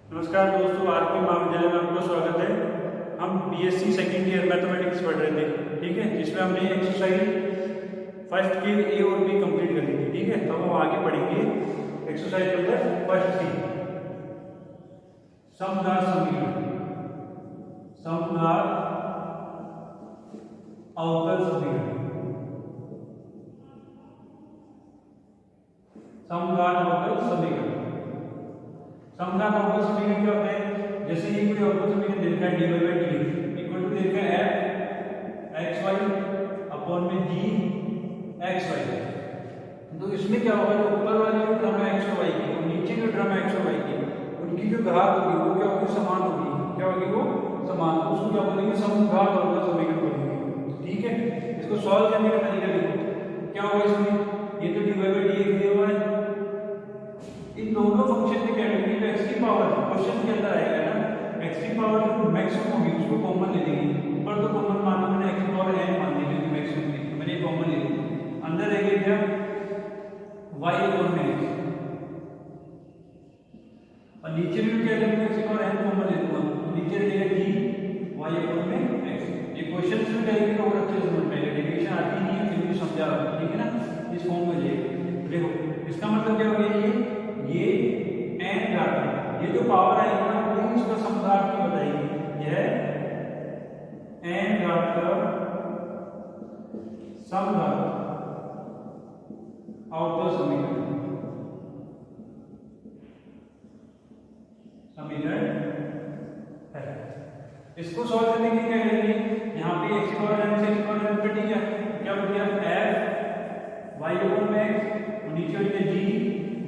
नमस्कार दोस्तों, आरपी महाविद्यालय में आपका स्वागत है। हम बीएससी सेकेंड ईयर मैथमेटिक्स पढ़ रहे थे, ठीक है, जिसमें हमने एक्सरसाइज फर्स्ट के ए और बी कंप्लीट कर ली थी, ठीक है। तो हम आगे पढ़ेंगे एक्सरसाइज नंबर फर्स्ट सी, समघात समीकरण, समघात अवकल समीकरण, समघात अवकल समीकरण। समघात अवकल समीकरण क्या होता है? जैसे ये कोई अवकल समीकरण दे रखा है dy by dx equal to दे रखा है f xy अपॉन में g xy। तो इसमें क्या होगा, जो ऊपर वाली जो टर्म है x और y की और नीचे जो टर्म है x और y की, उनकी जो घात होगी वो क्या होगी? समान होगी। क्या होगी? वो समान। तो उसको क्या बोलेंगे? समघात अवकल समीकरण बोलेंगे, ठीक है। इसको सॉल्व करने का तरीका देखो क्या होगा इसमें। ये तो dy by dx दिया हुआ है, इन दोनों फंक्शन की क्या करेंगे? जो x की पावर क्वेश्चन के अंदर आएगा ना, x की पावर जो मैक्सिमम होगी उसको कॉमन ले लेंगे। ऊपर तो कॉमन माना मैंने, x की पावर n मान ली क्योंकि मैक्सिमम थी, तो मैंने कॉमन ले ली। अंदर रहेगा क्या? y अपॉन में x, और नीचे भी क्या करेंगे? x की पावर n कॉमन ले लूंगा, तो नीचे रहेगा g y अपॉन में x। ये क्वेश्चन से करेंगे तो और अच्छे से समझ पाएंगे। डेरिवेशन आती नहीं है फिर भी समझा रहा हूं, ठीक है ना। इस फॉर्म में जाएगा। देखो इसका मतलब क्या हो गया, ये n घात है, ये जो पावर आएगी ना वही इसका समघात की बताएगी। यह n घात का समघात अवकल समीकरण है। इसको सॉल्व करने के लिए क्या करेंगे? यहाँ पे x की पावर n से x की पावर n कटी गया, क्या बच गया? f y अपॉन में x और नीचे हो गया g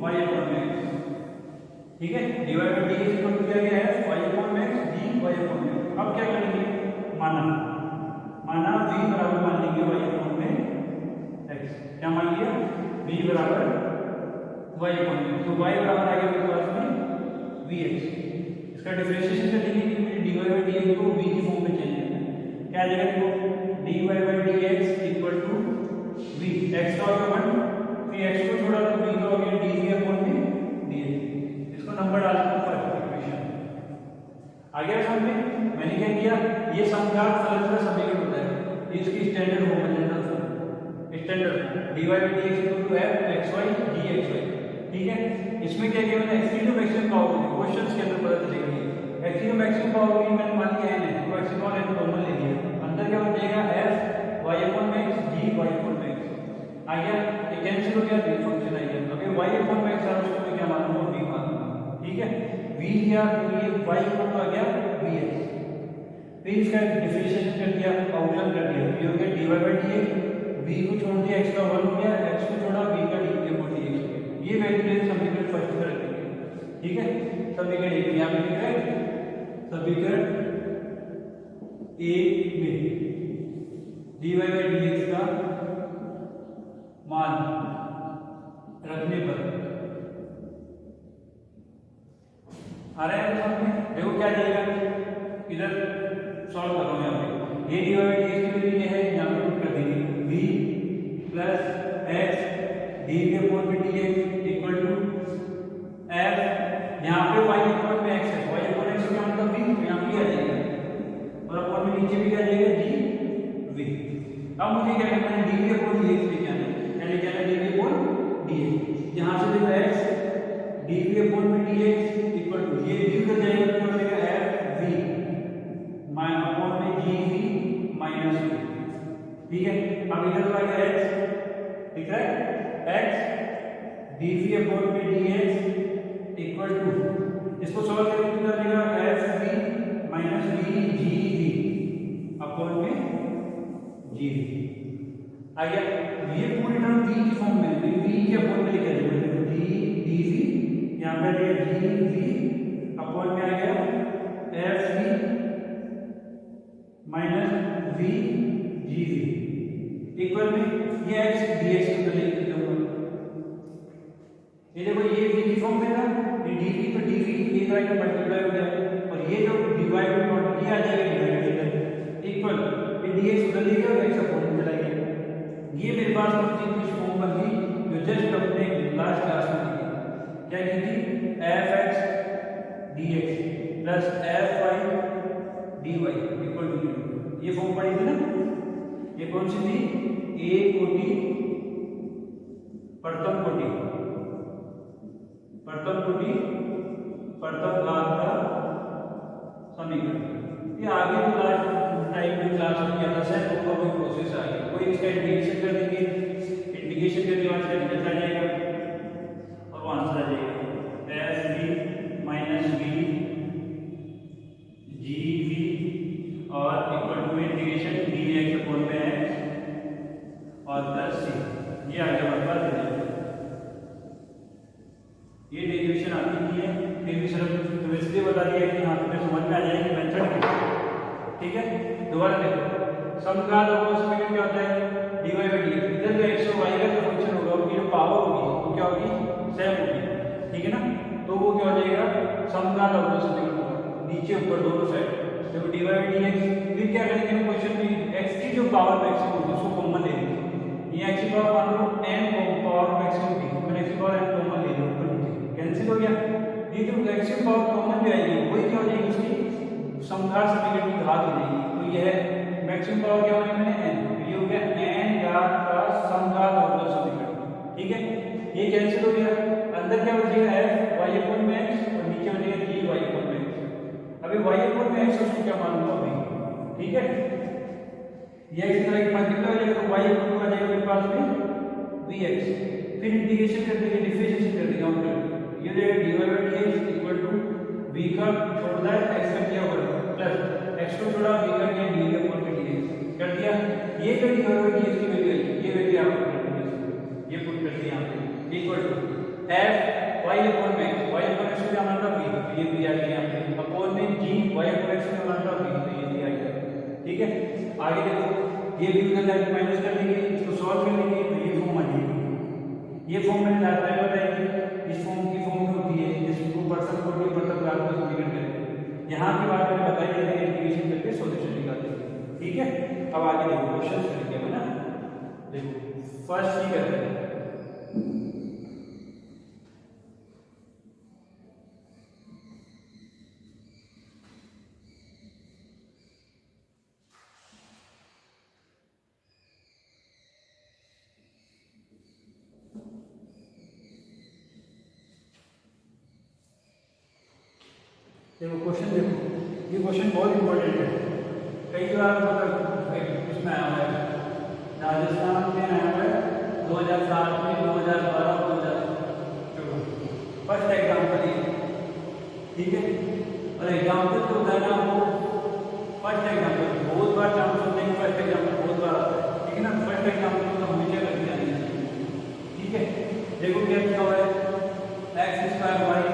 y अपॉन में x, ठीक है। dy by dx equal to क्या गया है? y अपॉन में x g y अपॉन में x। अब क्या करेंगे? माना v बराबर मान लेंगे y अपॉन में x। क्या मान लिया? v बराबर y अपॉन में, तो y बराबर आ गया मेरे पास में vx। इसका डिफरेंशिएशन करेंगे कि मुझे dy by dx को v की फॉर्म में चेंज करना है। क्या आ जाएगा? देखो dy by dx equal to v, x का हो गया 1, फिर x को छोड़ा तो v का हो गया dv अपॉन में dx। इसको नंबर डाल दो फर्स्ट इक्वेशन। आगे समझ में मैंने क्या किया? ये समघात फलन का समीकरण होता है, ये इसकी स्टैंडर्ड फॉर्म है, general form, standard dy by dx equal to f xy g xy, ठीक है। इसमें क्या किया मैंने? x की जो मैक्सिमम पावर होगी क्वेश्चंस के अंदर पता चलेगी, x की जो मैक्सिमम पावर होगी मैंने मान लिया n है, तो x की पावर n कॉमन ले लिया। अंदर क्या बचेगा? f y अपॉन में x g y अपॉन में x आ गया। ये कैंसिल हो गया, ये फंक्शन आ गया। अगर y अपॉन में x आ रहा है उसको मैं क्या मानूंगा? v मानूंगा, ठीक है। v लिया तो ये y इक्वल टू आ गया vx। फिर इसका डिफरेंशिएशन कर दिया, अवकलन कर दिया, ये हो गया dy by dx, v को छोड़ दिया x का 1 हो गया, x को छोड़ा v का dx अपॉन dx। ये वैल्यू समीकरण फर्स्ट में रखेंगे, ठीक है। समीकरण एक यहाँ पे लिख रहे हैं, समीकरण एक में dy by dx का मान रखने पर आ रहा है समझ में। देखो क्या जाएगा, इधर सॉल्व कर रहा हूं। यहाँ पे ये dy by dx की वैल्यू है, यहाँ पे पुट कर देंगे v plus x dv upon में dx इक्वल टू f, यहाँ पे y अपॉन में x है, y अपॉन x का मतलब v, यहाँ पे आ जाएगा, और अपॉन में नीचे भी आ जाएगा dv। अब मुझे क्या करना है? dv अपॉन dx लेके आना है, क्या लेके आना है? dv upon dx। यहाँ से देखो x dv अपॉन में dx इक्वल टू ये v कर जाएगा तो बचेगा f v अपॉन में gv माइनस v, ठीक है। अब इधर आ गया x, ठीक है, x dv अपॉन में dx इक्वल टू, इसको सॉल्व करके कितना मिलेगा? f v minus v g v upon में g v आ गया। ये पूरी टर्म v की फॉर्म में, v के अपॉन में लिखा जाएगा, देखो d dv यहाँ पे आ गया g v अपॉन में आ गया f v minus v g v equal में ये x dx को लिख देता हूं। ये देखो ये v की फॉर्म में था, ये dv तो dv एक राइट में मल्टीप्लाई हो गया, और ये जो डिवाइड डॉट ये आ जाएगा डिवाइड इक्वल, ये dx उधर ले गया और x अपॉन में चला गया। ये मेरे पास कुछ फॉर्म बन गई जो जस्ट अपने लास्ट क्लास में थी। क्या की थी? f x dx plus fy dy equal to 0। ये फॉर्म पड़ी थी ना, ये कौन सी थी? a कोटि प्रथम कोटि प्रथम घात का समीकरण। ये आगे तो लास्ट टाइम में क्लास में किया था, सर वो कोई प्रोसेस आ गया, कोई इसका इंटीग्रेशन कर देंगे, इंटीग्रेशन करके वहां से रिजल्ट आ जाएगा और वहां आंसर आ जाएगा f b minus b g v और equal to integration dx upon में x और प्लस c। ये आ गया हमारे पास। ये डेरिवेशन आती नहीं है, फिर भी सिर्फ तो इसलिए बता दिया कि हाँ तुम्हें समझ में आ जाएगी मेथड की। ठीक है, दोबारा देखो, समघात और समीकरण क्या होता है? dy by dx। इधर जो x और y का जो फंक्शन होगा उनकी जो पावर होगी वो क्या होगी? सेम होगी। ठीक है ना, तो वो क्या हो जाएगा? समघात और समीकरण होगा, नीचे ऊपर दोनों साइड। देखो dy बाई dx, फिर क्या करेंगे हम क्वेश्चन में x की जो पावर मैक्सिमम होगी उसको कॉमन ले लेंगे। ये x की पावर मान लो n पावर मैक्सिमम थी, मैंने x की पावर n कॉमन ले लिया, कैंसिल हो गया। ये जो मैक्सिमम पावर कॉमन भी आएगी वही क्या हो जाएगी? उसकी समघात समीकरण की घात हो जाएगी। तो यह मैक्सिमम पावर क्या होगी? मैंने n, ये हो गया n घात का समघात अवकल समीकरण। ठीक है, ये कैंसिल हो गया, अंदर क्या बचेगा? f y अपॉन में x और नीचे बचेगा g y अपॉन में x। अभी y अपॉन में x उसको क्या मालूम होगा? ठीक है, ये x की तरह एक मल्टीप्लाई हो जाएगा तो y अपॉन में आ जाएगा मेरे पास में vx, फिर इंटीग्रेशन कर देंगे, डिफरेंशिएशन कर देंगे हम। ये जो dy by dx equal to v का छोड़ना है x का किया होगा प्लस x को छोड़ा v का किया dy अपॉन में dx कर दिया। ये जो dy बाई dx की वैल्यू है ये वैल्यू आप पुट कर दीजिए, ये पुट कर दिया यहां पे equal to f y upon में x, y अपॉन x को क्या मान रहा v, तो ये भी आ गया यहां पे अपॉन में g y अपॉन x को मान रहा v, तो ये भी आ गया। ठीक है, आगे देखो, ये भी उधर जाके माइनस कर देंगे, इसको सॉल्व कर लेंगे तो ये फॉर्म आ जाएगी। ये फॉर्म मैंने लास्ट टाइम बताया कि इस फॉर्म की फॉर्म होती है जिसको परसेंट कोटि प्रथम घात का समीकरण कहते हैं। यहाँ की बात मैंने बताई है, इंटीग्रेशन करके सॉल्यूशन निकालते हैं। ठीक है, अब आगे देखो क्वेश्चन करेंगे है ना। देखो फर्स्ट ही करते हैं, देखो क्वेश्चन, देखो ये क्वेश्चन बहुत इंपॉर्टेंट है, कई बार मतलब इसमें आया हुआ है, राजस्थान में आया हुआ है 2007 में, 2012 और 2014 फर्स्ट एग्जाम्पल ये। ठीक है, और एग्जाम्पल जो होता है ना वो फर्स्ट एग्जाम्पल बहुत बार चांस होते हैं, फर्स्ट एग्जाम्पल बहुत बार आता है। ठीक है ना, फर्स्ट एग्जाम्पल तो हमेशा करके जानी चाहिए। ठीक है, देखो क्या लिखा हुआ है, x square y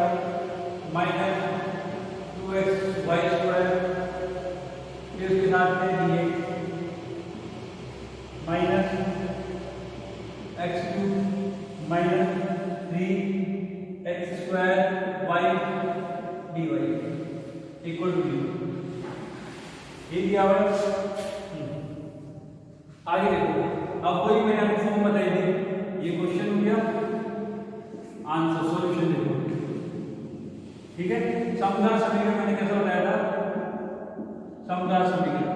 minus 2x y square, फिर उसके साथ में dx minus x cube minus 3x square y dy equal to 0। ये दिया हुआ है। आगे देखो, अब वही मैंने आपको फॉर्म बताई थी, ये क्वेश्चन हो गया, आंसर सॉल्यूशन देखो। ठीक है, समघात समीकरण मैंने कैसे बताया था? समघात समीकरण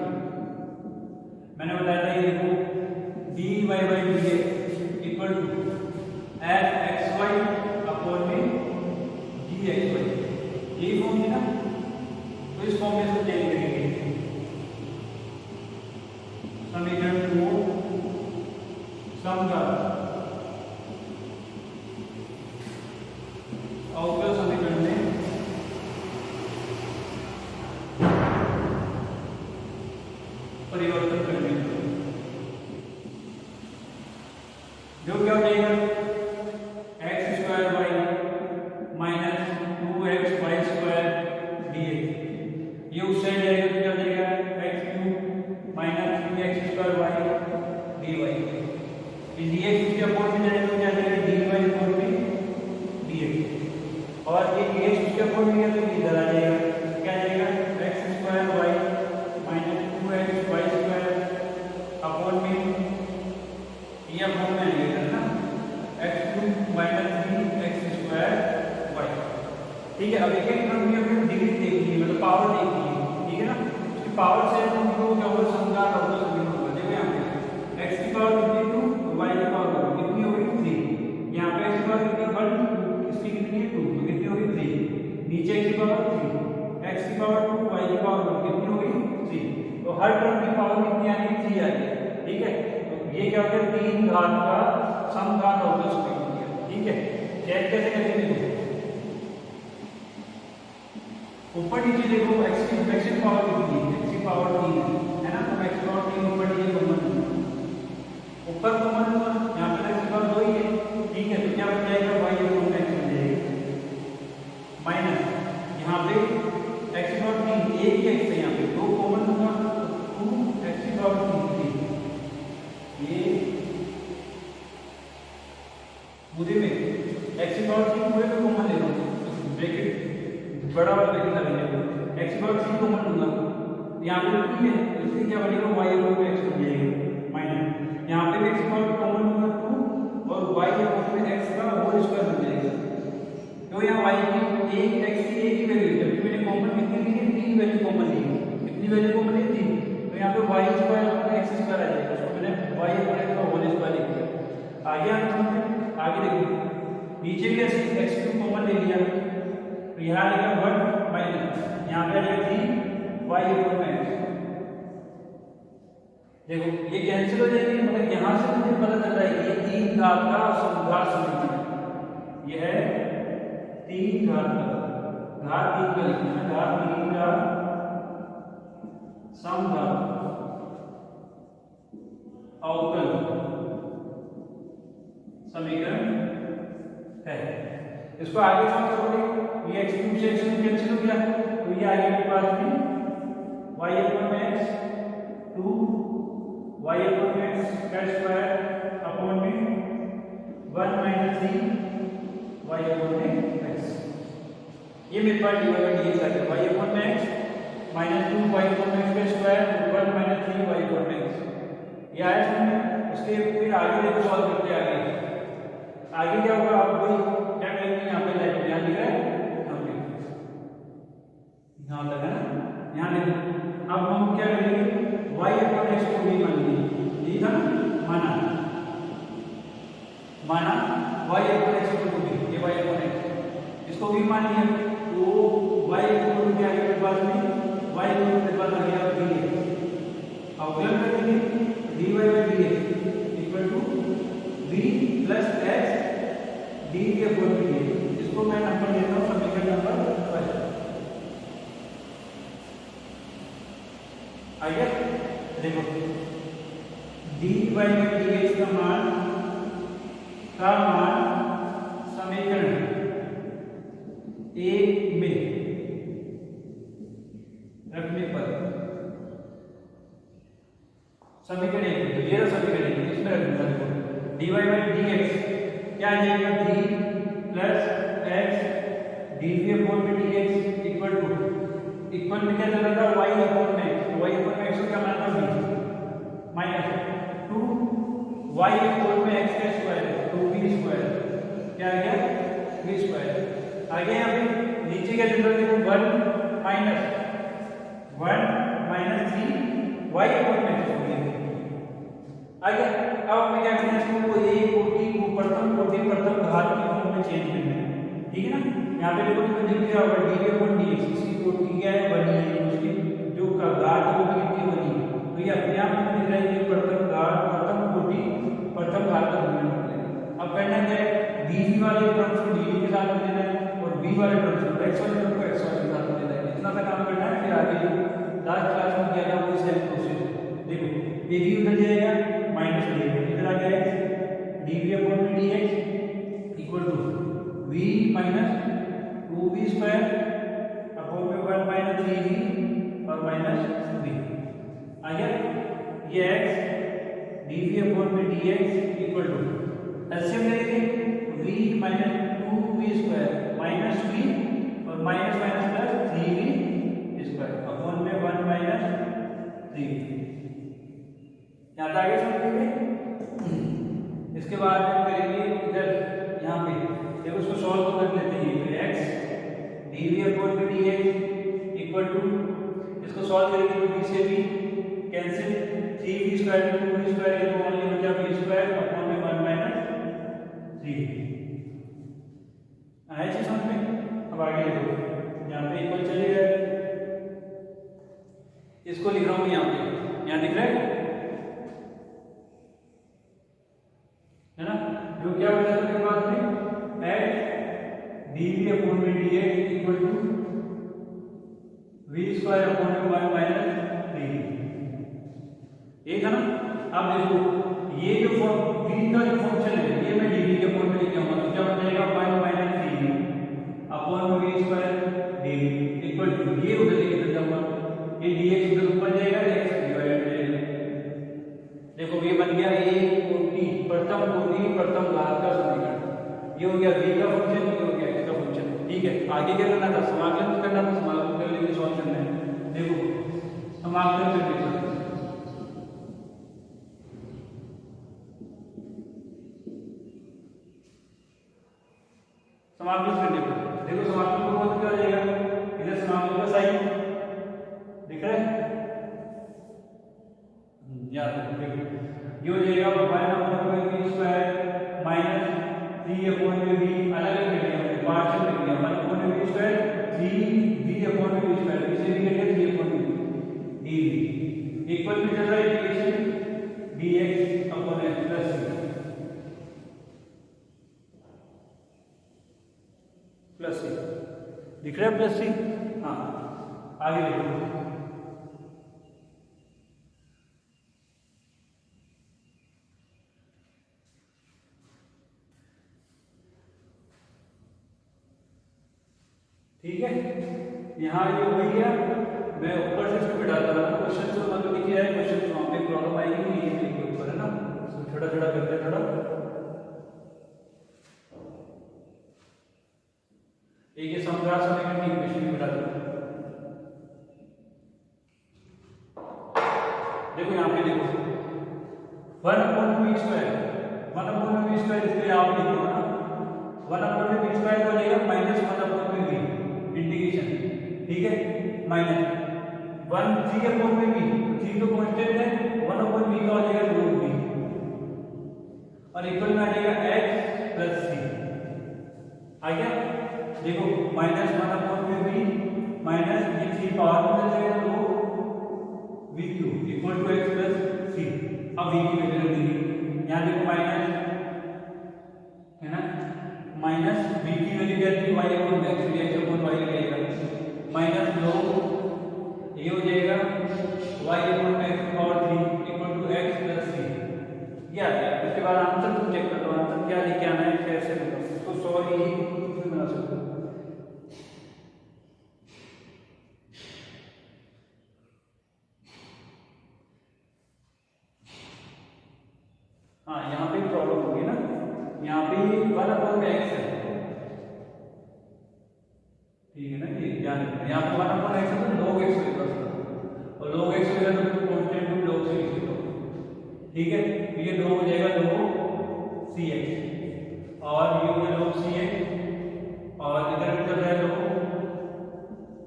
मैंने बताया था, ये देखो dy by dx equal to fxy upon में gxy, यही फॉर्म है ना। तो इस फॉर्म में इसको चेंज करेंगे, समीकरण को समघात अवकल समीकरण में परिवर्तन करने जो क्या हो जाएगा, x square y minus 2x y square dx, ये उस साइड जाएगा तो क्या हो जाएगा, x cube minus 3x square y इसकी पावर सेम होगी तो क्या होगा, समघात होगा, सभी होगा। देखो यहाँ पे x की पावर कितनी 2, तो y की पावर कितनी होगी 3। यहाँ पे x की पावर कितनी 1, इसकी कितनी है 2, तो कितनी होगी 3। नीचे x की पावर 3, x की पावर 2, y की पावर 1 कितनी होगी 3। तो हर टर्म की पावर कितनी आएगी 3 आएगी। ठीक है, तो ये क्या हो गया, 3 घात का समघात होगा सभी। ठीक है, चेक कैसे करेंगे, ऊपर नीचे देखो x की पावर कितनी है, x की पावर 3 है ना, तो x की पावर 3 ऊपर नीचे कॉमन, ऊपर कॉमन हुआ, यहाँ पे x की पावर 2 ही है। ठीक है, तो क्या बन जाएगा, y अपॉन x बन जाएगा माइनस यहाँ पे x की पावर 3, एक ही x है, यहाँ पे 2 कॉमन हुआ, तो 2x की पावर 3, ये पूरे में x की पावर 3 पूरे में कॉमन ले लो, ब्रैकेट बड़ा वाला ब्रैकेट लगा लेंगे, x की पावर 3 कॉमन लूंगा, यहाँ पे 2 है, तो इसलिए क्या बनेगा, y अपॉन x बन जाएगा माइनस यहाँ पे x की पावर कॉमन लूंगा 2 और y अपॉन x का होल स्क्वायर बन जाएगा। तो यहाँ y की एक x की एक ही वैल्यू है, जबकि मैंने कॉमन कितनी ली है, 3 वैल्यू कॉमन ली है, कितनी वैल्यू कॉमन ली 3, तो यहाँ पे y square upon x square आ जाएगा, उसको मैंने y अपॉन x का होल स्क्वायर लिख दिया। आगे हम समझते, आगे देखिए नीचे भी ऐसे x2 कॉमन ले लिया, तो यहाँ आएगा 1 माइनस यहाँ पे आ जाएगा 3 y अपॉन x। देखो ये कैंसिल हो जाएगी, मगर यहाँ से मुझे पता चल रहा है कि ये 3 घात का समघात समीकरण है, ये है 3 घात का, घात 3 का लिखना है, घात 3 का समघात अवकल समीकरण है। इसको आगे सॉल्व करोगे, ये x2 से x2 कैंसिल हो गया, तो ये आगे मेरे पास भी y upon x 2 y upon x का स्क्वायर अपॉन में 1 माइनस 3 y अपॉन x, ये मेरे पास dy बाई dx आ गया, y upon x minus 2 y upon x का square 1 minus 3 y upon x, ये आया समझ। उसके फिर आगे देखो सॉल्व करते आगे क्या होगा, आप वही क्या करेंगे, यहाँ पे लाइट यहाँ दिख रहा है, यहाँ तक है ना, यहाँ देखो अब हम क्या करेंगे, y अपॉन x को भी मान लीजिए, ठीक है ना, माना y अपॉन x को भी, ये y अपॉन x इसको भी मान लिया, तो y को क्या आगे के बाद में y को के बाद आ गया dx, अवकलन करेंगे dy by dx equal to v plus x d के अपॉन dx, इसको मैं नंबर देता हूँ समीकरण नंबर 5। आगे देखो dy बाई dx का मान समीकरण 1 में रखने पर, समीकरण 1 में, ये समीकरण 1 इसमें रखना है, dy बाई dx क्या आ जाएगा 3 प्लस x dv अपॉन में dx इक्वल में क्या चल रहा था, y अपॉन में x, y अपॉन में x को क्या माना था v माइनस 2 y अपॉन में x का स्क्वायर, तो v स्क्वायर क्या आ गया v स्क्वायर। आगे यहाँ पे नीचे क्या चल रहा है, देखो 1 माइनस 3 y अपॉन में x। आगे अब मैं क्या करना है, इसको एक कोटि को प्रथम घात की फॉर्म में चेंज करना है, ठीक है ना। यहाँ पे देखो तो दिख रहा होगा डी अपॉन dx, इसकी कोटि क्या है बनी है, उसकी जो का घात है वो कितनी बनी है, तो ये अपने आप में दिख रहा है कि प्रथम कोटि प्रथम घात का गुणन है। अब करना क्या है, dv वाले टर्म्स को dv के साथ में देना है और v वाले टर्म्स को x वाले टर्म को x वाले के साथ में देना है, इतना सा काम करना है। फिर आगे लास्ट क्लास में किया था वो सेम प्रोसेस, देखो ये v उधर जाएगा माइनस हो जाएगा, इधर आ गया dv अपॉन में dx equal to v minus 2v square upon में 1 माइनस 3v और माइनस 3 आ गया, ये x dv अपॉन में dx इक्वल टू एलसीएम लेंगे v minus 2v square minus v और minus minus plus 3v square upon में 1 minus 3v। यहाँ आगे समझेंगे। इसके बाद हम करेंगे इधर यहाँ पे देखो इसको सॉल्व तो कर लेते हैं, तो x dv अपॉन में dx इक्वल टू इसको सॉल्व करेंगे तो v 3 स्क्वायर 2 स्क्वायर ये तो ओनली बचा b स्क्वायर अपॉन में 1 माइनस 3 आया चीज समझ में। अब आगे देखो यहाँ पे इक्वल चलेगा, इसको लिख रहा हूँ यहाँ पे, यहाँ दिख रहा है ना, जो क्या बचा आपके पास में एट dv अपॉन में dx equal to v square upon में 1 माइनस 3, एक है ना। अब देखो ये जो v का जो फंक्शन है ये मैं dv के अपॉन में लिख रहा हूँ, तो क्या बन जाएगा 1 माइनस 3 अपॉन में v square dv equal to ये उधर लेके जाऊंगा, ये dx उधर ऊपर जाएगा, x डिवाइड हो जाएगा। देखो ये बन गया a कोटि प्रथम घात का समीकरण, ये हो गया v का फंक्शन, ये हो गया x का फंक्शन। ठीक है, आगे क्या करना था, समाकलन करना था, समाकलन कर लेंगे सॉल्व करना है। देखो समाकलन कर लेंगे, समाकलन करने पर देखो समाकलन को बहुत क्या हो जाएगा, इधर समाकलन का साइन दिख रहा है, याद देखो ये हो जाएगा 1 अपॉन में v स्क्वायर माइनस 3 अपॉन में v, अलग अलग कर दिया पार्शियल कर दिया, 1 अपॉन में v स्क्वायर 3 अपॉन में v स्क्वायर, इसे भी करके 3 अपॉन में dv इक्वल में चल रहा है integration dx upon x plus c दिख रहा है प्लस c। हाँ आगे देखो ठीक है, यहाँ ये हो गया, मैं ऊपर से इसको बिठाता रहा क्वेश्चन तो मतलब लिखे आए क्वेश्चन तो वहाँ पे प्रॉब्लम आएगी नहीं, ये लिखे ऊपर है ना, थोड़ा थोड़ा करते हैं, थोड़ा एक ये समग्र समीकरण की इक्वेशन भी बिठाता हूँ। देखो यहाँ पे देखो 1 अपॉन v स्क्वायर इसलिए आप लिखो ना 1 अपॉन v स्क्वायर हो जाएगा माइनस 1 अपॉन v इंटीग्रेशन, ठीक है, माइनस 1 3 अपॉन में v, 3 तो कांस्टेंट है, 1 अपॉन v का हो जाएगा रूट v और इक्वल में आ जाएगा x प्लस c, आ गया। देखो माइनस 1 अपॉन में v माइनस ये 3 पावर में चल जाएगा तो v cube equal to x plus c। अब v की वैल्यू रख देंगे, यहाँ देखो माइनस है ना, माइनस v की वैल्यू क्या थी y upon x, x upon y लगेगा माइनस लॉग ये हो जाएगा y upon x power 3 equal to x plus c, ये आ गया। उसके बाद आंसर तुम चेक कर लो, आंसर क्या लेके आना है, कैसे मतलब इसको सॉल्व ही बना सकते हो। हाँ यहाँ पे प्रॉब्लम होगी ना, यहाँ पे 1 अपॉन में x है, ठीक है ना, ये ध्यान रखना, यहाँ पे 1 अपॉन x है तो log x होगा और log x होगा तो कांस्टेंट टू log c लिख लो, ठीक है, तो ये log हो जाएगा log cx और ये हो गया log cx और इधर भी चल रहा है log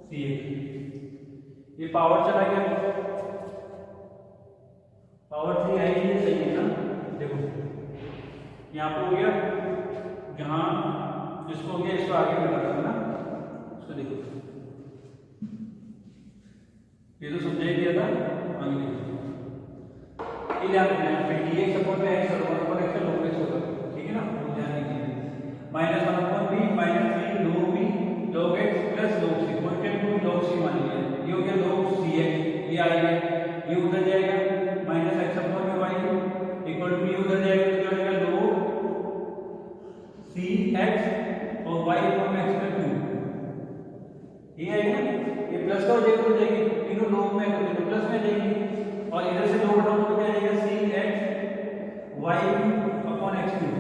cx, ये पावर चला गया, पावर 3 आएगी, ये सही है ना। देखो यहाँ पे हो गया, जहाँ जिसको हो गया इसको आगे बढ़ा है ना, इसको देखो ये तो समझा ही दिया था, आगे देखो ये ध्यान रखना है, dx अपॉन में x और 1 अपॉन x log x होगा, ठीक है ना, वो ध्यान रखिए, minus 1 upon v minus 3 log v log x plus log c, constant to log c मान लिया, ये हो गया log cx, ये आ गया, ये उधर जाएगा माइनस x अपॉन में y इक्वल टू ये उधर जाएगा तो क्या हो जाएगा log cx और y अपॉन में x प्लस 2, ये आएगा, ये प्लस का हो जाएगी, तीनों log में है तो प्लस में जाएगी और इधर से log डाउन तो क्या आएगा cx y upon x cube,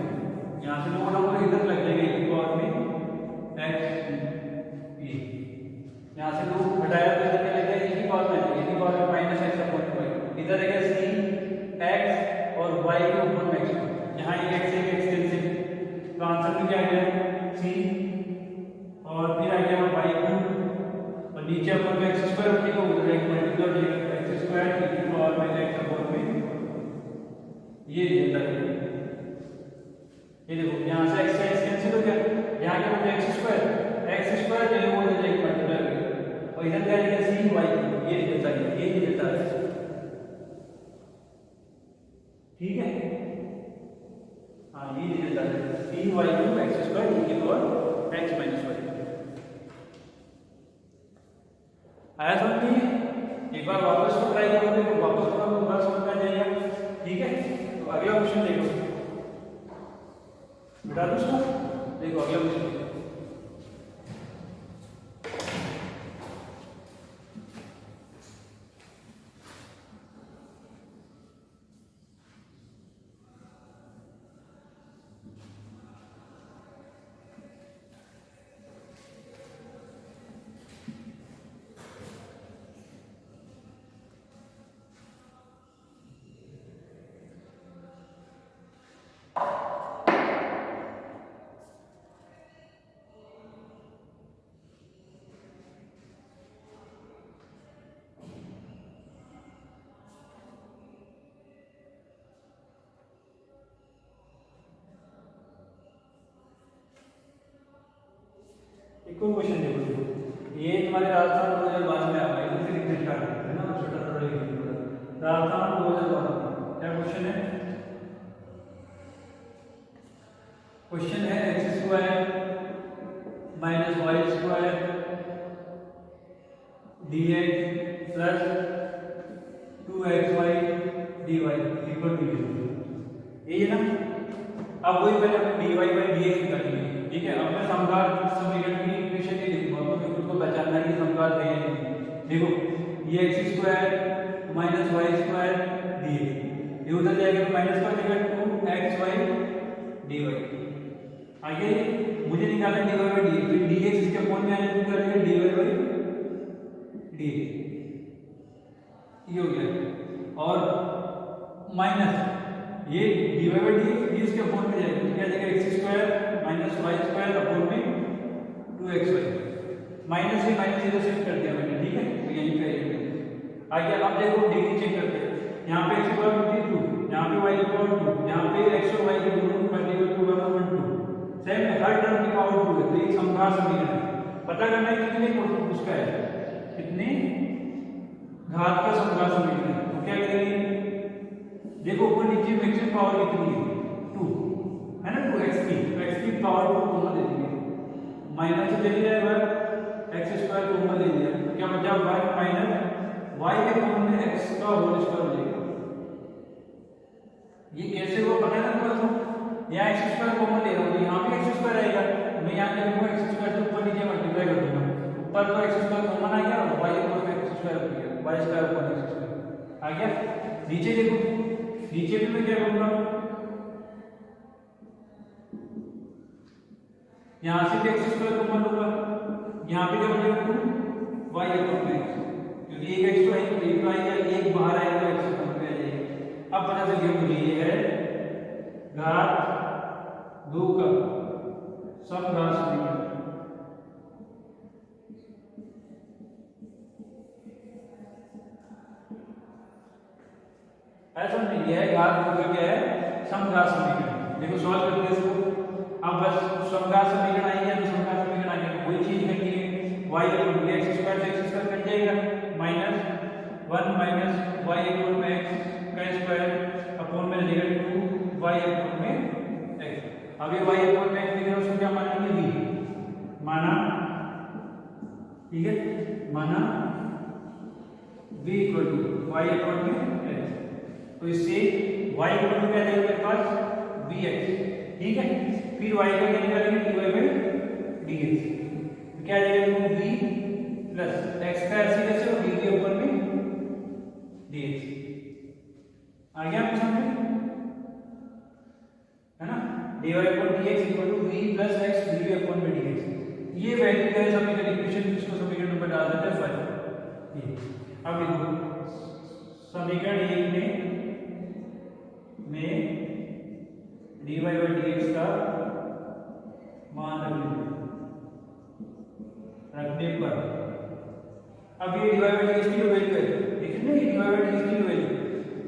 यहाँ से log डाउन तो इधर लग जाएगा एक पावर में x ये, यहाँ से log हटाया तो इधर क्या लग जाएगा एक पावर में, एक पावर में माइनस x अपॉन y, इधर आएगा cx और y के ऊपर में x, यहाँ एक x कैंसिल, तो आंसर में क्या आ गया c और फिर आ गया y क्यूब और नीचे अपन को x स्क्वायर रखेगा, उधर एक मल्टीप्लाई हो जाएगा x स्क्वायर की पावर में x अपॉन में कैंसिल हो गया, यहाँ क्या बचा एक्स स्क्वायर जो है वो हो जाएगा मल्टीप्लाई करके, और इधर क्या रहेगा सी वाई, ये रिजल्ट आ गया, ये रिजल्ट आ गया, ठीक है। हाँ ये रिजल्ट आ गया सी वाई टू एक्स स्क्वायर ई की पावर एक्स माइनस वाई। आया समझ में? एक बार वापस को ट्राई करोगे तो वापस थोड़ा समझ में आ जाएगा, ठीक है। तो अगला क्वेश्चन देखो, बेटा दोस्तों देखो अगला क्वेश्चन देखो। एक और क्वेश्चन देखो, ये तुम्हारे राजस्थान 2012 में आया है, इसे लिखना स्टार्ट करते हैं ना, छोटा छोटा लिखना, राजस्थान 2012 क्या क्वेश्चन है? क्वेश्चन है x square minus y square dx plus 2xy dy equal to 0, ये ना। अब वही पहले dy by dx निकालेंगे, ठीक है। अब मैं समघात समीकरण की इक्वेशन ही लिखूंगा, तो खुद को पहचानना है कि समघात है या नहीं। देखो ये x square minus y square dx, ये उधर जाएगा तो माइनस का जाएगा 2xy dy। आगे मुझे निकालना है dy by dx, तो dx इसके अपोन में आ जाएगा, तो क्या रहेगा dy by dx, ये हो गया। और माइनस ये dy by dx इसके अपोन में जाएगा, तो क्या जाएगा x square minus y square upon में 2xy, माइनस से माइनस इधर शिफ्ट कर दिया मैंने, ठीक है। तो यहीं पे आगे अब देखो डिग्री चेक करते हैं, यहाँ पे x की पावर 52, यहाँ पे y की पावर 2, यहाँ पे x और y के दोनों मल्टीपल टू 1/2, सेम हर टर्म की पावर 2 है, तो ये समघात समीकरण है। पता करना है कितने उसका है, कितने घात का समघात समीकरण है। तो क्या करेंगे, देखो ऊपर नीचे मैक्सिमम पावर कितनी है 2 है ना, 2x की, तो x की पावर को कॉमन दे देंगे, माइनस से चली जाएगा एक्स स्क्वायर कॉमन ले लिया, तो क्या बचा y माइनस y के कॉमन में x का होल स्क्वायर हो जाएगा। ये कैसे हुआ पता है ना आपको, यहाँ एक्स स्क्वायर कॉमन ले रहा हूँ, यहाँ पे एक्स स्क्वायर आएगा, मैं यहाँ लिखूंगा एक्स स्क्वायर से ऊपर नीचे मल्टीप्लाई कर दूंगा, ऊपर तो एक्स स्क्वायर कॉमन आ गया और वाई ऊपर एक्स स्क्वायर हो गया, वाई स्क्वायर ऊपर एक्स स्क्वायर आ गया। नीचे देखो, नीचे भी मैं क्या करूंगा, यहाँ से भी एक्स स्क्वायर कॉमन लूंगा, यहाँ पे क्या बचेगा 2 वाई ऊपर एक्स, क्योंकि एक एक्स तो है, एक तो आएगा, एक बाहर आएगा, एक्स ऊपर में आ जाएगा। अब पता चल गया मुझे ये है घात 2 का समघात समीकरण। ऐसा नहीं, यह है घात 2 का क्या है समघात समीकरण। देखो सॉल्व करते हैं इसको, अब बस समघात समीकरण आई है, तो समघात समीकरण आ गया, कोई चीज करनी है, y equal to x square से एक्स स्क्वायर कट जाएगा, minus 1 minus y equal to x का स्क्वायर अपॉन में रहेगा 2y अपॉन में x। अब ये y अपॉन में x दिया, उसको क्या मानेंगे v माना, ठीक है, माना v equal to y upon में x, तो इससे y इक्वल टू क्या रहेगा मेरे पास vx, ठीक है। फिर y का क्या निकालेंगे dy by dx, तो क्या जाएगा v प्लस x का ऐसे कैसे और d के ऊपर में dx आ गया आपको समझ में, है ना। dy upon dx equal to v plus x dv upon में dx, ये वैल्यू है समीकरण इक्वेशन, जिसको समीकरण नंबर डाल देते हैं 5। ये अब देखो समीकरण 1 में dy by dx का मान रखने पर, अब ये dy by dx की जो वैल्यू है, देखिए ना, ये dy by dx की जो वैल्यू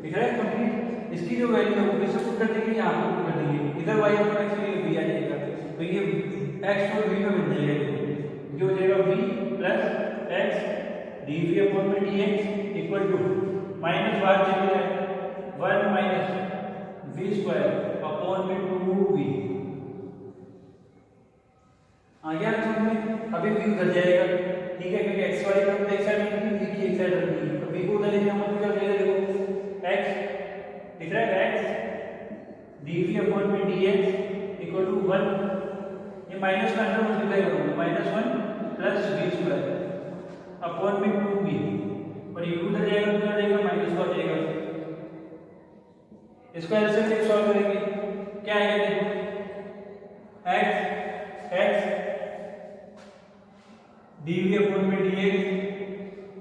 दिख रहा है कंप्लीट, इसकी जो वैल्यू है वो किससे पुट कर देंगे, यहाँ पे पुट कर देंगे, इधर y अपॉन x के लिए v आ जाएगा, तो ये x और v में बन जाएगा, ये हो जाएगा v plus x dv upon में dx इक्वल टू माइनस बाहर चले जाए 1 माइनस v स्क्वायर अपॉन में 2v। आ गया समझ में? अभी v उधर जाएगा, ठीक है, क्योंकि x वाली टर्म एक साइड में v की एक साइड रखनी है, तो v को उधर लेने का मतलब क्या हो जाएगा? देखो x दिख रहा है, x dv अपॉन में dx इक्वल टू 1, ये माइनस का अंदर मल्टीप्लाई करोगे, -1 प्लस v स्क्वायर अपॉन में 2v, और ये उधर जाएगा तो क्या जाएगा? माइनस का हो जाएगा। इसको ऐसे से सॉल्व करेंगे, क्या आएगा? देखो x dv अपॉन में dx,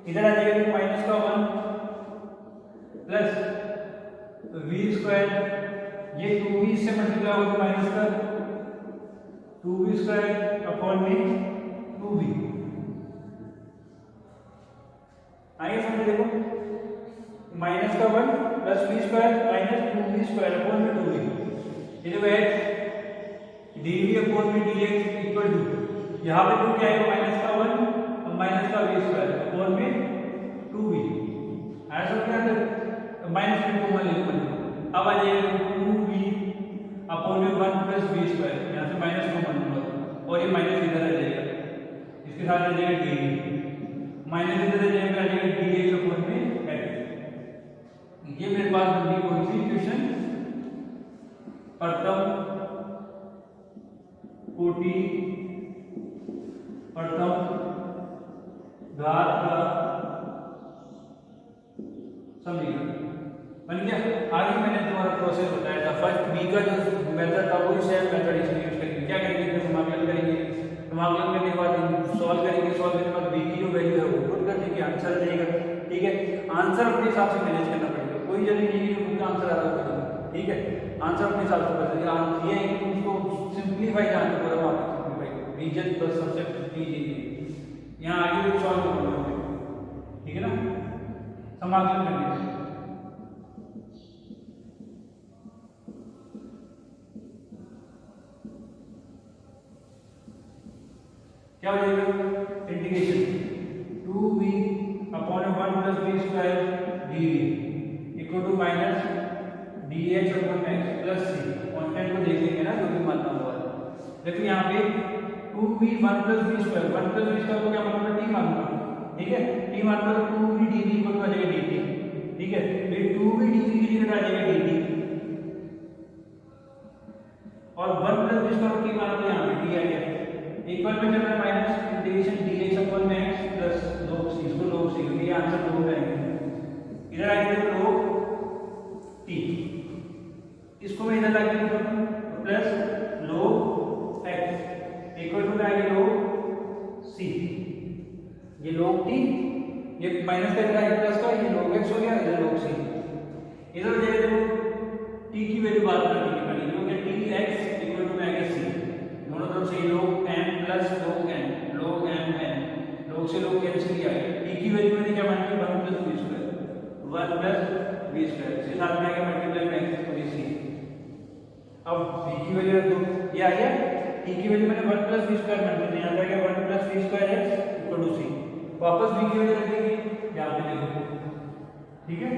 इधर आ जाएगा तो माइनस का 1 प्लस v स्क्वायर, ये 2v से मल्टीप्लाई होगा माइनस का 2v स्क्वायर अपॉन में 2v। आइए समझ, देखो माइनस का 1 plus v square minus 2v square upon में 2v, ये देखो x dv अपॉन में dx इक्वल टू, यहाँ पे 2 क्या आएगा? माइनस का 1 और माइनस का v स्क्वायर अपॉन में 2v। ऐसा क्या है? माइनस में 2 मान लीजिए, अब आ जाएगा 2v अपॉन में 1 प्लस v स्क्वायर, यहाँ से माइनस 2 मान लूंगा और ये माइनस इधर आ जाएगा, इसके साथ आ जाएगा dv, माइनस इधर आ जाएगा, आ जाएगा dx अपॉन में x। ये मेरे पास बन गई कौन सी इक्वेशन? प्रथम कोटि प्रथम घात का समीकरण बन गया। आगे मैंने तुम्हारा प्रोसेस बताया था, फर्स्ट बी का जो मेथड था वही सेम मेथड इसमें यूज करेंगे। क्या करेंगे? समाकलन करेंगे, समाकलन करने के बाद सॉल्व करेंगे, सॉल्व करने के बाद बी की जो वैल्यू है वो पुट कर देंगे, आंसर देगा। ठीक है, आंसर अपने हिसाब से मैनेज करना पड़ेगा, कोई जरूरी नहीं है कि उनका आंसर आ रहा है। ठीक है, आंसर अपने हिसाब से कर देंगे, ये है कि उसको सिंप्लीफाई जानना पड़ेगा, वहां रीजन प्लस सबसे ईजी, यहाँ आगे भी सॉल्व करोगे, ठीक है ना, समाकलन करने से। क्या हो जाएगा? Integration 2v upon 1 plus v square dv equal to minus dx upon x plus c, constant को देख लेंगे ना जो भी मानना होगा। देखो यहाँ पे 2v 1 plus v square, 1 plus v square को क्या मानूंगा? t मानूंगा, ठीक है, t मानूंगा तो 2v dv इक्वल टू आ जाएगा dt, ठीक है, फिर 2v dv की जगह आ जाएगा dt, और 1 प्लस v स्क्वायर को t मानूंगा, यहाँ पे t आ गया, इक्वल में चल रहा है माइनस इंटीग्रेशन dx अपॉन में x प्लस log c, इसको log c, ये आंसर log है, इधर आ गया log t, इसको मैं इधर ला के लिखूं plus log x equal to आ गया log c, ये log t, ये माइनस का इधर आ गया प्लस का, ये log x हो गया, इधर log c, इधर हो जाएगा देखो t की वैल्यू बात करनी पड़ेगी, क्योंकि tx इक्वल टू आ गया c, दोनों तरफ से log m plus log n, log m n, log से log कैंसिल किया गया, t की वैल्यू मैंने क्या मानी? 1 plus v square, 1 plus v square, इसके साथ में आ गया मल्टीप्लाई में x तो c, अब v की वैल्यू तो ये आ गया, t की वैल्यू मैंने 1 प्लस v स्क्वायर मान ली, यहाँ पे आ गया 1 plus v square x equal to c, वापस v की वैल्यू रख देंगे यहाँ पे देखो, ठीक है,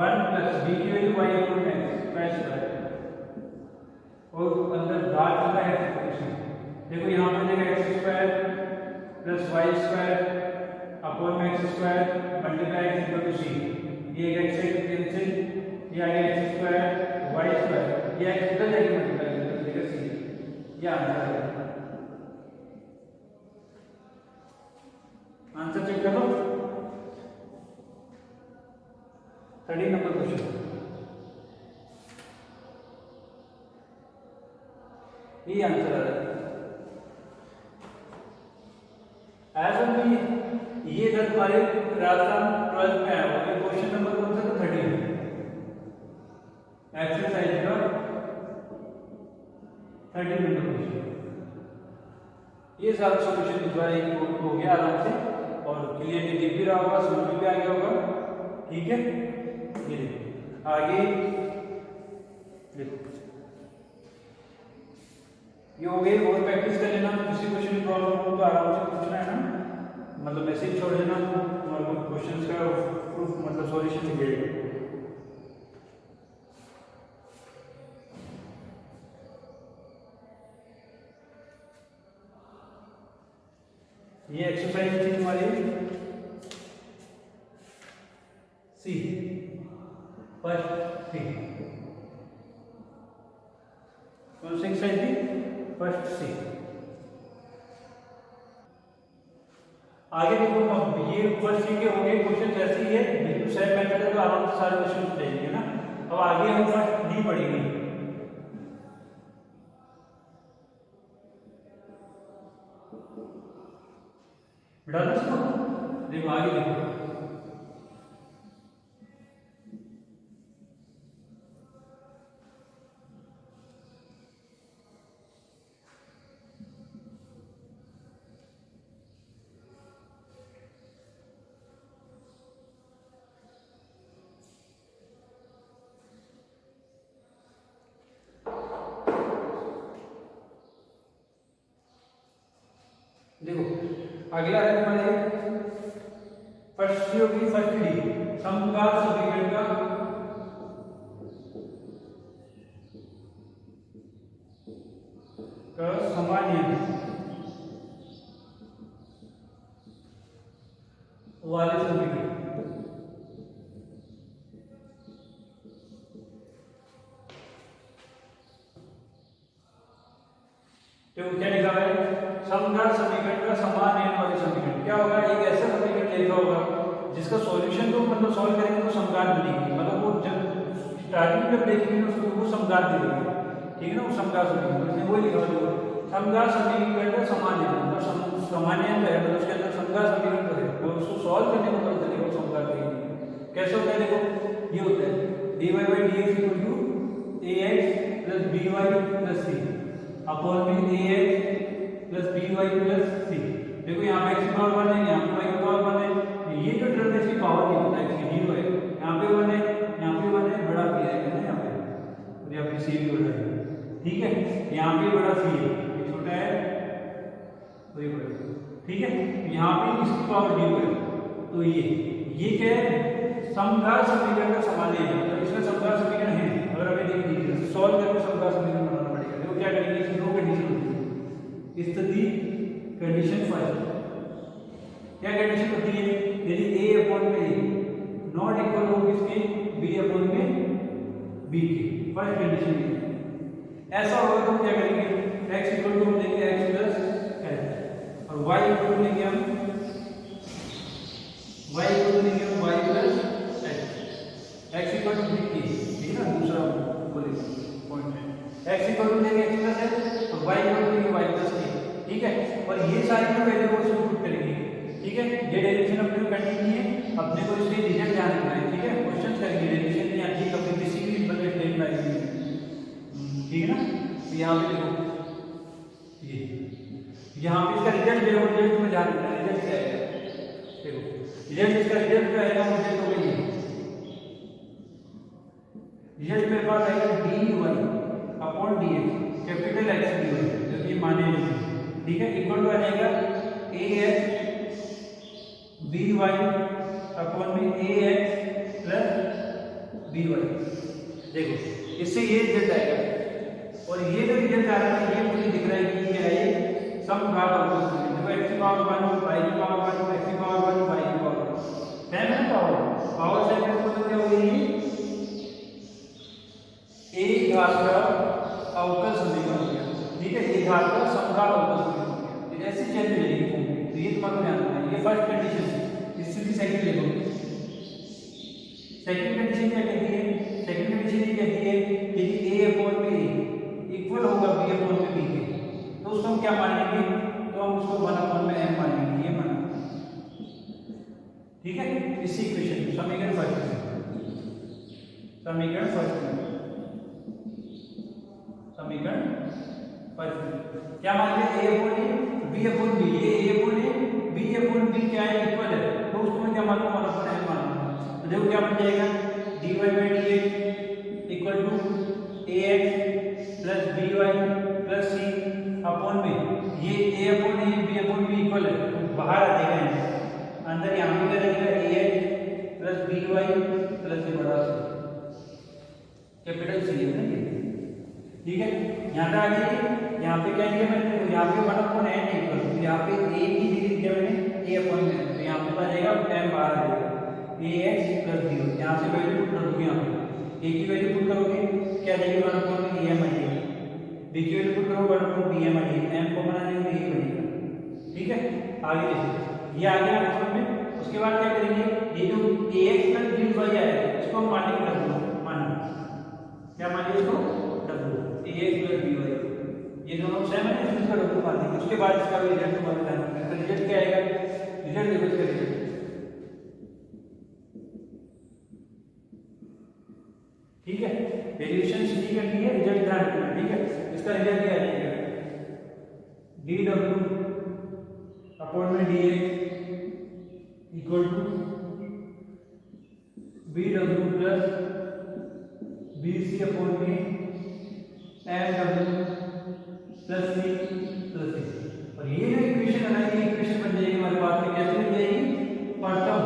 1 प्लस v की value y equal to x का स्क्वायर, और अंदर घात चला है एक्सप्रेशन, देखो यहाँ पे देगा x square plus y square upon में x square multiply x equal to c, ये x से कैंसिल, ये आ गया x स्क्वायर y स्क्वायर, ये x इधर जाके मल्टीप्लाई कर देगा c, ये आंसर है। आंसर चेक कर लो, 30 नंबर क्वेश्चन, ये आंसर आ रहा है। ऐसा भी ये इधर तुम्हारे राजस्थान 12 में आया होगा, क्वेश्चन नंबर कौन सा? 30 एक्सरसाइज का 30 नंबर क्वेश्चन, ये सारा सॉल्यूशन इस बार एक हो गया आराम से, और क्लियरली दिख भी रहा होगा, समझ में भी आ गया होगा, ठीक है। ये आगे देखो हो गई, और प्रैक्टिस कर लेना। किसी क्वेश्चन में प्रॉब्लम हो तो आराम से पूछना है ना, मतलब मैसेज छोड़ देना, और क्वेश्चंस का प्रूफ मतलब सॉल्यूशन निकलेगा। ये एक्सरसाइज थी हमारी सी, फर्स्ट सी, कौन सी एक्सरसाइज थी? फर्स्ट सी। आगे देखो, अब ये फर्स्ट सी के हो गए क्वेश्चन, जैसे ही है बिल्कुल सेम मेथड है तो आराम से सारे क्वेश्चन देंगे ना। अब आगे हम फर्स्ट डी पढ़ेंगे। बेटा देखो आगे देखो, देखो अगला है हमारे फर्स्ट सी होगी, फर्स्ट डी, समकाल समीकरण का सामान्य वाले समीकरण। तो क्या लिखा है? समकाल समीकरण का समान नियम वाले समीकरण। क्या होगा? एक ऐसा समीकरण लिखा होगा जिसका सॉल्यूशन तो मतलब सॉल्व करेंगे तो समकाल बनेगी, मतलब वो जब स्टार्टिंग में देखेंगे उसको वो समकाल मिलेगी, ठीक है ना, वो समकाल समीकरण। इसमें वही लिखा हुआ समकाल समीकरण का समान नियम, मतलब समान नियम है, मतलब उसके अंदर समकाल समीकरण तो है, और उसको सॉल्व करने का पता चलेगा समकाल करेंगे। कैसे होता है? देखो ये होता है dy by dx equal to ax plus by plus c upon में ax plus B Y plus C. देखो यहाँ पे x की पावर 1 है, यहाँ पे y की पावर 1 है, ये जो टर्म है इसकी पावर नहीं होता है, इसकी 0 है, यहाँ पे 1 है, यहाँ पे 1 है, बड़ा p आएगा ना यहाँ पे, और यहाँ पे c भी बड़ा है, ठीक है, यहाँ पे बड़ा c है, ये छोटा है तो ये बड़ा, ठीक है, यहाँ पे इसकी पावर 0 है, तो ये क्या है? समकाल समीकरण का सामान्य है, तो इसमें समकाल समीकरण है, अगर हमें देख लीजिए सॉल्व करके समकाल समीकरण बनाना पड़ेगा। देखो क्या करेंगे, इसकी दो कंडीशन होती है। स्थिति कंडीशन फर्स्ट, क्या कंडीशन होती है? यदि a अपॉन में नॉट इक्वल हो किसके? b अपॉन में b के, फर्स्ट कंडीशन है। ऐसा होगा तो क्या करेंगे? x इक्वल टू हम देंगे x प्लस h, और y इक्वल टू लेंगे हम y इक्वल टू लेंगे हम y plus h, x equal to b के, ठीक है ना, दूसरा बोले पॉइंट है, x इक्वल टू लेंगे x प्लस h और y इक्वल टू लेंगे y प्लस k, ठीक है, और ये सारी जो वैल्यूज को पुट करेंगे, ठीक है, ये डेरिवेशन अपने को करनी नहीं है, अपने को इसके रिजल्ट जानना है, ठीक है, क्वेश्चन करेंगे, डेरिवेशन नहीं आती है कभी किसी भी बजट टाइम लाएंगे, ठीक है ना। तो यहाँ पे देखो ये यहाँ पे इसका रिजल्ट जो है रिजल्ट में जानना है, रिजल्ट क्या है? देखो रिजल्ट, इसका रिजल्ट जो है मुझे तो वही है, रिजल्ट मेरे पास आएगा dy upon dx, capital x dy, जो कि माने नहीं, ठीक है, इक्वल टू आ जाएगा ax by अपॉन में ax प्लस by। देखो इससे ये रिजल्ट आएगा, और ये जो रिजल्ट आ रहा है ये मुझे दिख रहा है कि ये है समकाल अवकल समीकरण। देखो x की पावर 1 y की पावर 1 x की पावर 1 y की पावर 1 है ना, पावर से मतलब क्या हो गई? एक घात का अवकल समीकरण हो गया, ठीक है, एक घात का समकाल अवकल समीकरण हो गया, ऐसे चेंज मिलेगी फॉर्म में, तो ये तुम्हारे ध्यान रखना है। ये फर्स्ट कंडीशन है, इससे भी सेकंड ले लो। सेकंड कंडीशन क्या कहती है? सेकंड कंडीशन ये कहती है कि a अपॉन b इक्वल होगा b अपॉन में b के, तो उसको हम क्या मानेंगे? तो हम उसको 1 अपॉन में m मानेंगे, ये माना, ठीक है, इसी इक्वेशन समीकरण फर्स्ट, समीकरण फर्स्ट, समीकरण फर्स्ट क्या मान लिया? a upon a b upon b, ये a upon a b upon b क्या है? इक्वल है, तो उसको मैं क्या मानूंगा? 1 अपॉन m मानूंगा। तो देखो क्या बन जाएगा? dy by dx equal to ax plus by plus c बाहर आ जाएगा एन, अंदर यहाँ पे क्या रहेगा a h plus B Y plus ये बड़ा सी कैपिटल सी है ना ये, ठीक है। यहाँ पे आ गई, यहाँ पे क्या किया मैंने, यहाँ पे 1/n इक्वल, तो यहाँ पे ए की डिग्री क्या मैंने ए अपॉन में, तो यहाँ पे आ जाएगा m बाहर आ जाएगा ए एक्स प्लस बी, यहाँ से वैल्यू पुट कर दोगे, यहाँ पे ए की वैल्यू पुट करोगे क्या आ जाएगी 1/m आ जाएगी, बी की वैल्यू पुट करोगे 1/bm आ जाएगी, m को बना देंगे ए बनेगा, ठीक है। आगे देखिए ये आ गया समझ में। उसके बाद क्या करेंगे, ये जो ax प्लस बी वाई आएगा इसको हम मानेंगे w, मानेंगे क्या मानेंगे इसको w, ax plus B y, ये दोनों सेम है इसमें इसका w मान देंगे। उसके बाद इसका रिजल्ट मान लेंगे, इसका रिजल्ट क्या आएगा, रिजल्ट देखो इसका रिजल्ट, ठीक है। वेरिएशन सी करनी है, रिजल्ट ध्यान रखना, ठीक है। इसका रिजल्ट क्या आ जाएगा dw अपॉन में dx equal to bw plus bc upon में mw plus c plus c, और ये जो इक्वेशन है ना, ये इक्वेशन बन जाएगी हमारे पास में, कैसे बन जाएगी, प्रथम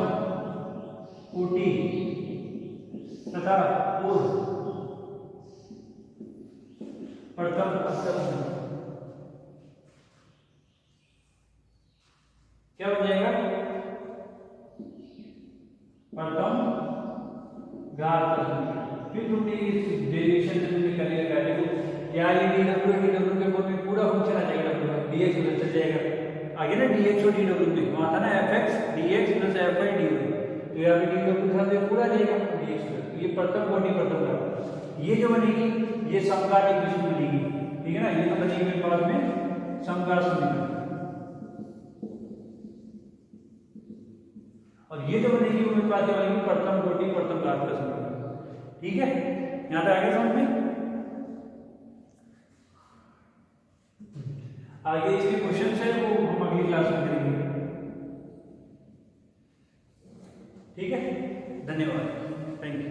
कोटि तथा पूर्व प्रथम अस्तर, क्या बन जाएगा, प्रथम घात समीकरण। फिर तुमने इस डेरिवेशन से तुमने करेगा देखो क्या ये dw के फॉर्म में पूरा फंक्शन आ जाएगा, पूरा dx उधर चल जाएगा आगे ना, dx और dw में वहां था ना fx dx plus fy dy, तो यहाँ पे dw के साथ ये पूरा जाएगा dx, ये प्रथम कोटि प्रथम घात, ये जो बनेगी ये समघात इक्वेशन बनेगी, ठीक है ना। ये तो बनेगी मेरे पास में समघात समीकरण, और ये जो बनेगी वो मेरे पास बनेगी प्रथम कोटि प्रथम घात का समीकरण, ठीक है। यहाँ तक आगे समझ में, आगे इसके क्वेश्चन है वो हम अगली क्लास में करेंगे, ठीक है। धन्यवाद, थैंक यू।